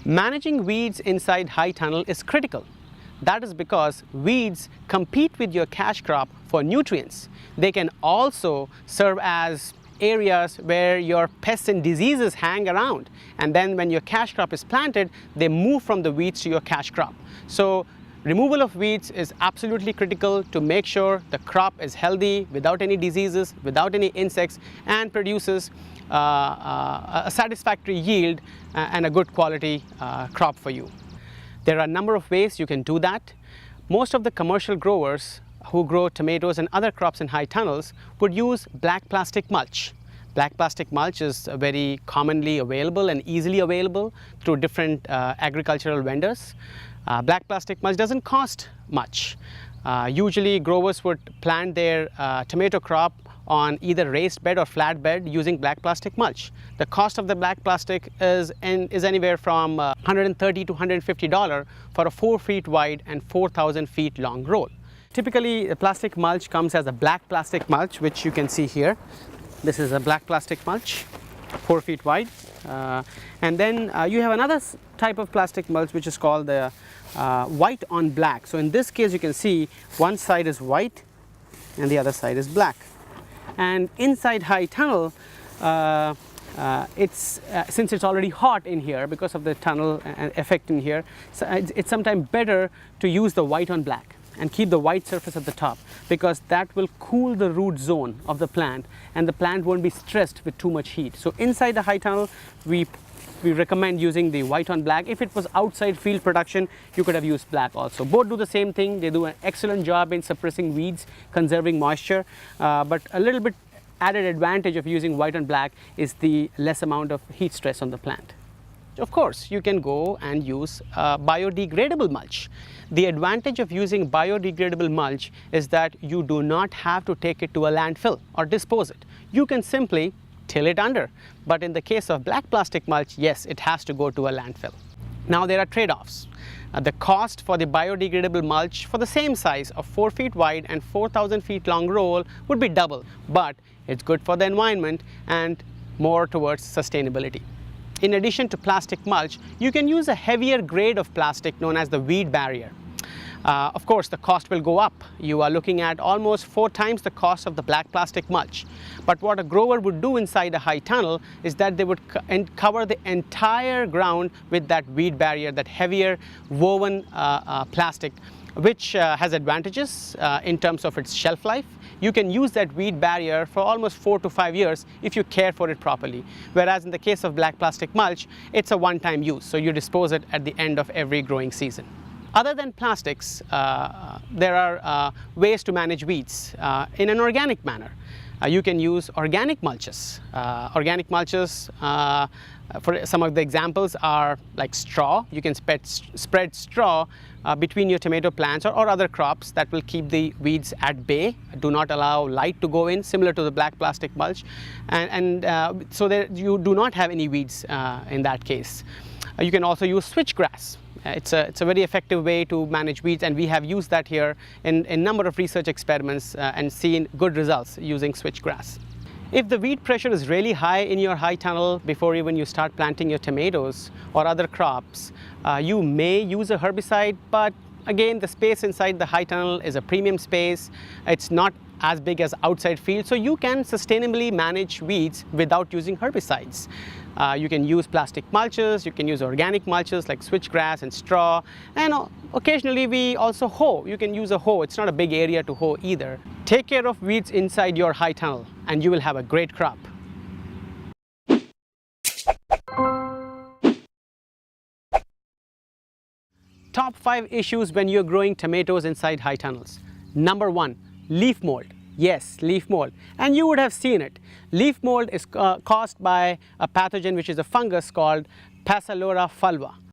Managing weeds inside high tunnel is critical. That is because weeds compete with your cash crop for nutrients. They can also serve as areas where your pests and diseases hang around, and then when your cash crop is planted, they move from the weeds to your cash crop. So removal of weeds is absolutely critical to make sure the crop is healthy, without any diseases, without any insects, and produces a satisfactory yield and a good quality crop for you. There are a number of ways you can do that. Most of the commercial growers who grow tomatoes and other crops in high tunnels would use black plastic mulch. Black plastic mulch is very commonly available and easily available through different agricultural vendors. Black plastic mulch doesn't cost much. Usually growers would plant their tomato crop on either raised bed or flat bed using black plastic mulch. The cost of the black plastic is anywhere from $130 to $150 for a 4 feet wide and 4,000 feet long roll. Typically, the plastic mulch comes as a black plastic mulch, which you can see here. This is a black plastic mulch, 4 feet wide. And then you have another type of plastic mulch which is called the white on black. So in this case, you can see one side is white and the other side is black. And inside high tunnel, since it's already hot in here because of the tunnel effect in here, so it's sometimes better to use the white on black and keep the white surface at the top, because that will cool the root zone of the plant and the plant won't be stressed with too much heat. So inside the high tunnel, we recommend using the white on black. If it was outside field production, you could have used black also. Both do the same thing. They do an excellent job in suppressing weeds, conserving moisture, but a little bit added advantage of using white on black is the less amount of heat stress on the plant. Of course, you can go and use biodegradable mulch. The advantage of using biodegradable mulch is that you do not have to take it to a landfill or dispose it. You can simply till it under. But in the case of black plastic mulch, yes, it has to go to a landfill. Now there are trade-offs. The cost for the biodegradable mulch for the same size of 4 feet wide and 4,000 feet long roll would be double, but it's good for the environment and more towards sustainability. In addition to plastic mulch, you can use a heavier grade of plastic known as the weed barrier. Of course, the cost will go up. You are looking at almost 4 times the cost of the black plastic mulch. But what a grower would do inside a high tunnel is that they would cover the entire ground with that weed barrier, that heavier woven plastic, which has advantages in terms of its shelf life. You can use that weed barrier for almost 4 to 5 years if you care for it properly. Whereas in the case of black plastic mulch, it's a one-time use, so you dispose it at the end of every growing season. Other than plastics, there are ways to manage weeds in an organic manner. You can use organic mulches. Organic mulches, for some of the examples, are like straw. You can spread straw between your tomato plants or other crops that will keep the weeds at bay. Do not allow light to go in, similar to the black plastic mulch. So that you do not have any weeds in that case. You can also use switchgrass. It's a very effective way to manage weeds, and we have used that here in a number of research experiments and seen good results using switchgrass. If the weed pressure is really high in your high tunnel before even you start planting your tomatoes or other crops, you may use a herbicide, but again, the space inside the high tunnel is a premium space. It's not as big as outside field, so you can sustainably manage weeds without using herbicides. You can use plastic mulches, you can use organic mulches like switchgrass and straw, and occasionally we also hoe. You can use a hoe. It's not a big area to hoe either. Take care of weeds inside your high tunnel and you will have a great crop. Top 5 issues when you're growing tomatoes inside high tunnels. Number 1, leaf mold. Yes, leaf mold. And you would have seen it. Leaf mold is caused by a pathogen which is a fungus called Passiflora fulva.